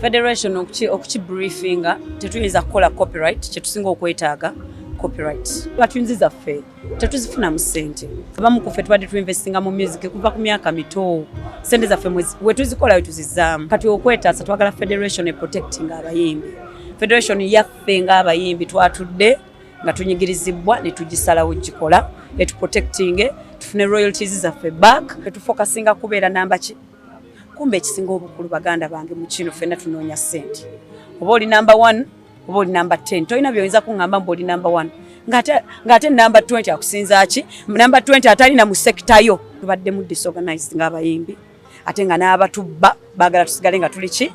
Federation okuchi briefinga tetuyinza kukola copyright kyetusinga okwetaaga copyright. Batuyinzi zaffe tetuzifuna mu ssente. Abamu ku ffe tubadde tuinvestinga mu music kuva ku myaka mito. Ssente zaffe we tuzikola we tuzizaamu. Kati okwetaasa twagala federation protecting abayimbi. Federation yaffe ng'abayimbi twatudde nga tunyigirizibwa ne tugisalawo gikola etuprotecting tufune royalties zaffe back etufokasinga kubeera namba ki kumbe ekisinga obukulu baganda bange mu kino ffenna tunoonya ssente. Oba oli number 1 oba oli number 10 tolina by'oyinza kuŋŋamba mbu oli number 1 ng'ate number 20 akusinza ki number 20 atalina mu sekita yo. Tubadde mu disorganized ng'abayimbi ate nga n'abatubba baagala tusigale nga tuli ki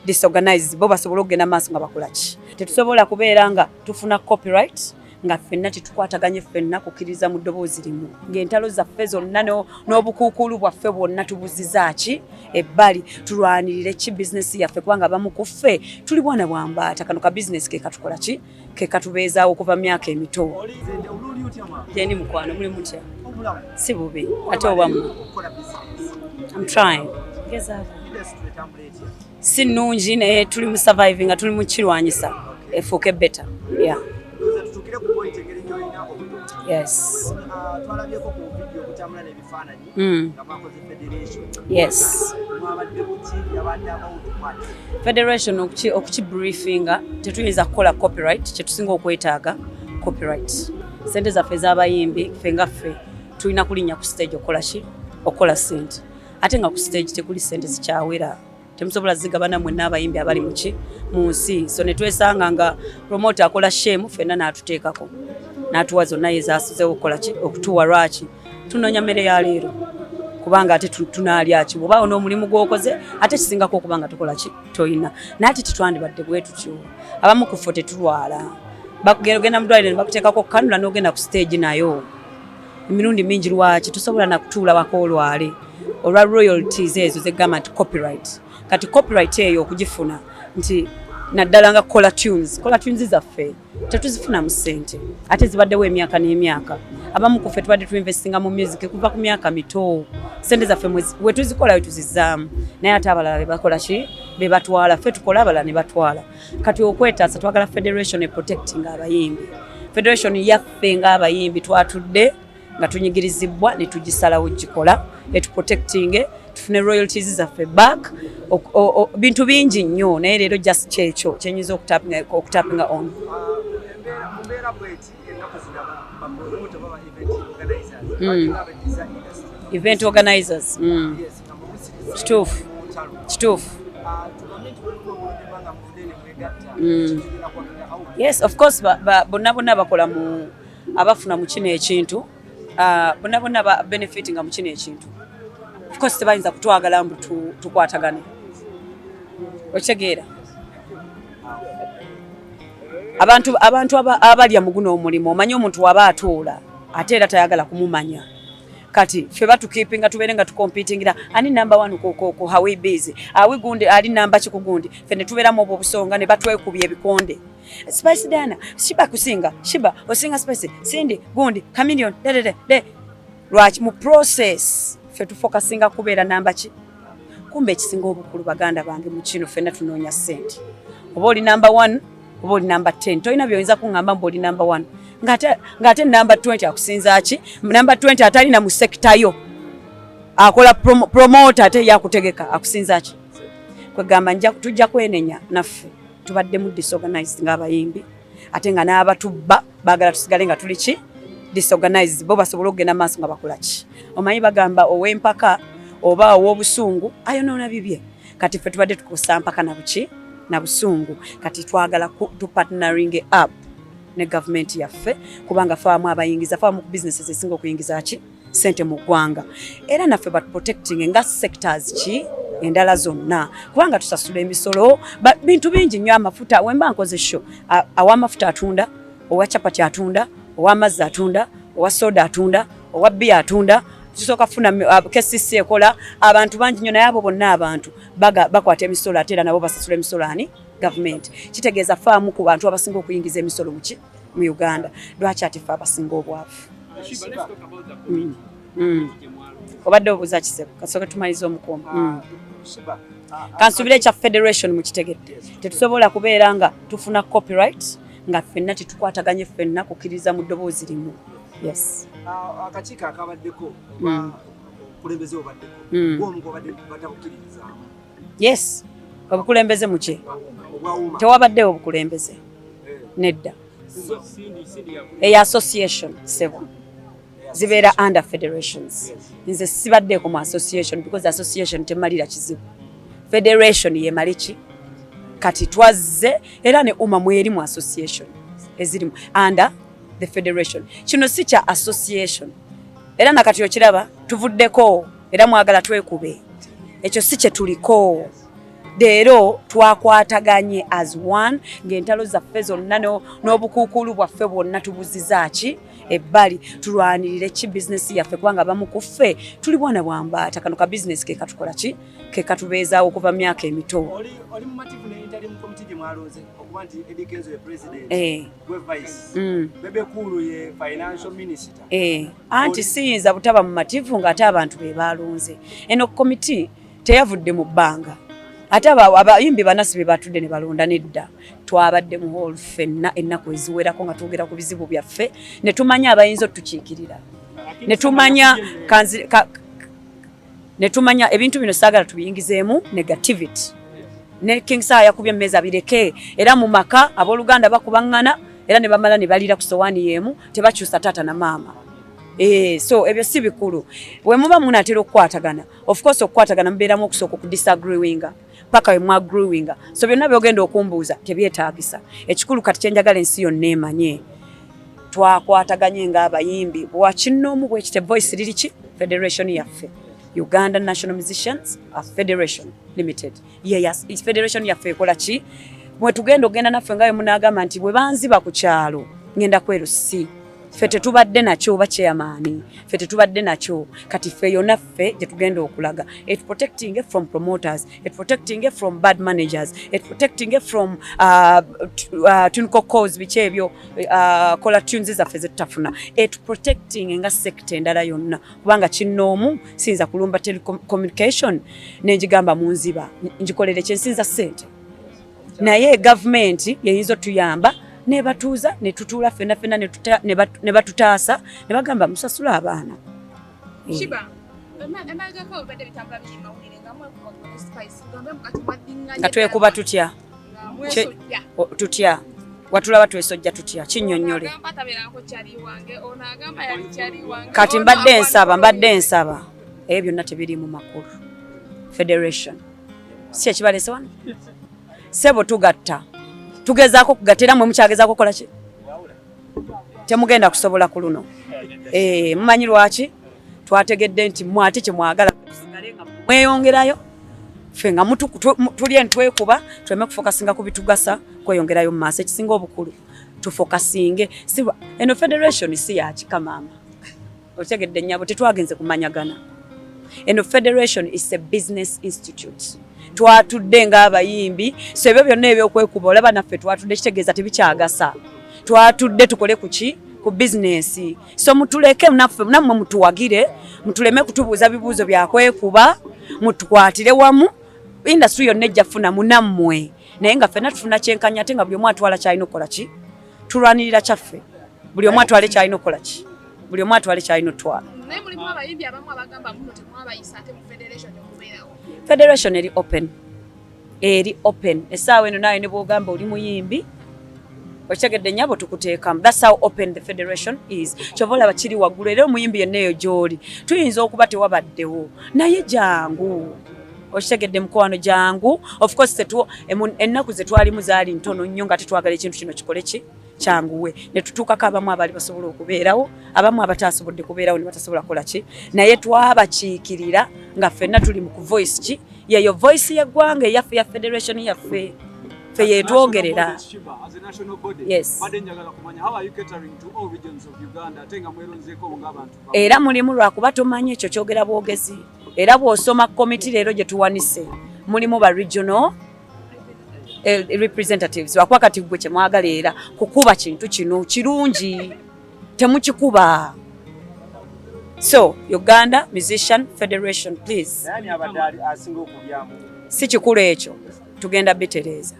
disorganized bo basobola okugenda maaso nga bakola ki. Tetusobola kubeera nga tufuna copyright nga ffenna tetukwataganye ffenna kukkiriza mu ddoboozi limu ng'entalo zaffe zonna n'obukuukulu bwaffe bwonna tubuziza ki ebbali tulwanirire ki bizinesi yaffe kubanga abamu ku ffe tuli bwana bwambaata kano ka bizinesi ke katukola ki ke katubeezaawo okuva myaka emito. Jendi mukwano muli mutya si bubi ate obamu I'm trying si nnungi naye tuli mu surviving nga tuli mu kirwanyisa efuuke better yeah. Yes. Yes. Federation okuchi briefinga tetuyinza kukola copyright kyetusinga okwetaaga copyright. Sente zaffe z'abayimbi ffe nga ffe tulina kulinnya ku stage okola sente ate nga ku stage tekuli sente zikyawera. Temusobola zigabana mwenna abayimbi abali mu nsi so ne twesanga nga promoter akola shame ffenna n'atuteekako n'atuwa zonna yezaasuzeewo okukola ki okutuwa lwaki tunoonya mmere ya leero kubanga ate tunaalya ki bw'oba n'omulimu gw'okoze ate kisingako okubanga tukola ki toyina naate tetwandibadde bwe tutyo. Abamu ku ffe tetulwala bagenda mu ddwaliro ne bakuteekako kanula n'ogenda ku stage nayo emirundi mingi lwaki tusobola nakutuula wako olwale olwa royalties ezo zegamba nti copyright. Kati copyright eyo okugifuna nti naddala nga kola tunes zaffe tetuzifuna mu ssente ate zibaddewo emyaka n'emyaka. Abamu ku ffe tubadde tuinvestinga mu music kuva ku myaka mito. Ssente zaffe we tuzikola we tuzizaamu naye ate abalala be bakola ki be batwala ffe tukola abalala ne batwala. Kati okwetaasa twagala federation protecting abayimbi. Federation yaffe ng'abayimbi twatudde nga tunyigirizibwa ne tugisalawo gikola etuprotecting tufune royalties zaffe back bintu bingi nnyo naye leero just kyekyo kyenyinza okutapinga on. Event organizers kituufu. Yes of course bonna bakola mu abafuna mu kino ekintu bonna benefiting mu kino ekintu. Of course tebayinza kutwagala mbu tukwatagane okitegeera. Abantu abalya mu guno omulimu omanyi omuntu waba atuula ate era tayagala kumumanya. Kati ffe batukeepinga tubeere nga tukompitingira ani number 1 ku how we busy awi gundi ali number ki ku gundi ffe ne tubeeramu obwo obusonga ne batwekubya ebikonde. Spice Dana Sheebah kusinga Sheebah osinga Spice Cindy gundi Chameleon de lwaki mu process ffe tufokasinga kubeera namba ki kumbe ekisinga obukulu baganda bange mu kino ffenna tunoonya ssente. Oba oli number 1 oba oli number 10 tolina by'oyinza kuŋŋamba mbu oli number 1 ng'ate number 20 akusinza ki number 20 atalina mu sekita yo akola promoter ate yakutegeka akusinza ki kwegamba tujja kwenenya naffe tubadde mu disorganized ng'abayimbi ate nga n'abatubba baagala tusigale nga tuli ki disorganized bo basobola okugenda maaso nga bakola ki. Omanyi bagamba ow'empaka oba ow'obusungu ayonoona bibye. Kati ffe tubadde tukosa mpaka na busungu kati twagala tu partnering up ne government yaffe kubanga faamu abayingiza faamu ku businesses esinga okuyingiza ki sente mu ggwanga era naffe protecting nga sectors ki endala zonna kubanga tusasula emisolo bintu bingi nnyo amafuta wemba nkoze show aw'amafuta atunda owa chapati atunda ow'amazzi atunda owa soda atunda owa bia atunda tusooka funa KCC ekola abantu bangi nnyo naye abo bonna abantu bakwata emisolo ate era nabo basasula emisolo ani government. Kitegeeza faamu ku bantu abasinga okuyingiza emisolo mu Uganda lwaki ate ffe abasinga obwavu. Obadde obuuza kisebo kasooka tumaliza omukomo. Sheebah kansubire cha federation mu kitegedde tetusobola kubeera nga tufuna copyright nga ffenna tetukwataganye ffenna kukkiriza mu ddoboozi limu. Yes. Akakiiko akabaddeko kulembeze obaddeko gwomu gobadde batakukkiririza. Yes. Obukulembeze muki tewabaddewo obukulembeze nedda eya association sebo zibeera under federations. Nze sibaddeeko mu association because association temalira kizibu. Federation yemaliki kati twazze era ne mweri mu association ezirimu under the federation. Kino si kya association era nakati okiraba tuvuddeko era mwagala twekube ekyo si kye tuliko. Leero twakwataganye as one ng'entalo zaffe zonna n'obukuukulu bwaffe bwonna tubuzizaaki ebbali tulwanirire ki bizinesi yaffe kubanga bamu ku ffe tuli bwana bwambaata kano ka bizinesi ke katukola ki ke katubeezaawo okuva myaka emito. Oli mumativu n'entali mu komiti gye mwalonze okuba nti Eddie Kenzo ye president gwe vice Bebe Kulu ye financial minister anti siyinza butaba mu mativu ng'ate abantu be balonze. Eno komiti teyavudde mu bbanga ate abayimbi banasi be batudde ne balonda nedda twabadde mu hall ffenna ennaku eziwerako nga twogera ku bizibu byaffe ne tumanya abayinza otukiikirira ne tumanya ebintu bino saagala tubiyingizeemu negativity ne King Saa yakubye emmeeza bireke era mu maka abooluganda bakubaŋŋana era ne bamala ne balira ku sowaani yeemu tebakyusa taata na maama. So ebyo si bikulu we muba munaatera okukwatagana of course okukwatagana mubeeramu okusooka okudisagreewinga paka we mwagreewinga so byonna byogenda okumbuuza tebyetaagisa. Ekikulu kati kyenjagala ensi yonna emanye twakwataganye ng'abayimbi bwakinnoomu bwekite voice liri ki federation yaffe Uganda National Musicians Federation Limited. Yes, federation yaffe ekola ki mwe tugenda ogenda naffe nga we munaagamba nti bwe banziba ku kyalo ngenda kweru si ffe tetubadde nakyo oba chairman ffe tetubadde nakyo kati ffe yonna ffe gye tugenda okulaga it protecting from promoters, it protecting from bad managers, it protecting from tunko cause biki ebyo kola tunes zaffe ze tutafuna it protecting nga sector endala yonna kubanga kinnoomu sinza kulumba telecommunication nenjigamba munziba njikolere kyensinza ssente naye government yeyinza otuyamba ne batuuza ne tutuula ffenna ffenna ne batutaasa ne bagamba musasula abaana. Sheebah nga twekuba tutya watulaba twesojja tutya kinnyonnyole kati mbadde nsaba ebyo byonna tebiri mu makulu federation si ekibalese wano sebo tugatta tugezaako kugatera mwe mukyagezaako kola ki temugenda kusobola ku luno mumanyi lwaki twategedde nti mwate kye mwagala tusigale nga mweyongerayo ffe nga tulye ntwekuba tuleme kufokasinga ku bitugasa kweyongerayo mu maaso ekisinga obukulu tufokasinge eno federation si yakika maama otegedde nnyabo tetwagenze kumanyagana eno federation is a business institute twatudde ng'abayimbi so ebyo byonna ebyokwekuba olaba naffe twatudde kitegeeza tebikyagasa twatudde tukole kuki ku bizinesi so mutuleke nammwe mutuwagire mutuleme kutubuuza bibuuzo byakwekuba mutukwatire wamu industry yonna ejja funa munammwe naye nga ffenna tufuna kyenkanya ate nga buli omu atwala kyalina okukola ki tulwanirira kyaffe buli omu atwale kyalina okukola ki buli omu atwale kyalina otwala. Naye mulimu abayimbi abamu abagamba muno temwabayisa ate mu federation okubeerawo. Federation eri open essaawa eno naye ne bwogamba oli muyimbi okitegedde nnyabo tukuteekamu that's how open the federation is kyova olaba kiri waggulu era omuyimbi yenna eyo gy'oli tuyinza okuba tewabaddewo naye jangu okitegedde mukwano jangu of course ennaku ze twalimu zaali ntono nnyo nga tetwagala ekintu kino kikole ki kyanguwe ne tutuukako abamu abaali basobola okubeerawo abamu abataasobodde kubeerawo ne batasobola kukola ki naye twabakiikirira nga ffenna tuli mu ku voice ki yeyo voice y'eggwanga eyaffe ya federation yaffe ffe yeetwogerera. Yes. Era mulimu lwakuba tomanyi ekyo kyogera bwogezi era bw'osoma komiti leero gye tuwanise mulimu ba regional representatives wakuba kati gwe kyemwagala era kukuba kintu kino kirungi temukikuba. So Uganda Musician Federation please. si kikulu ekyo tugenda bitereza.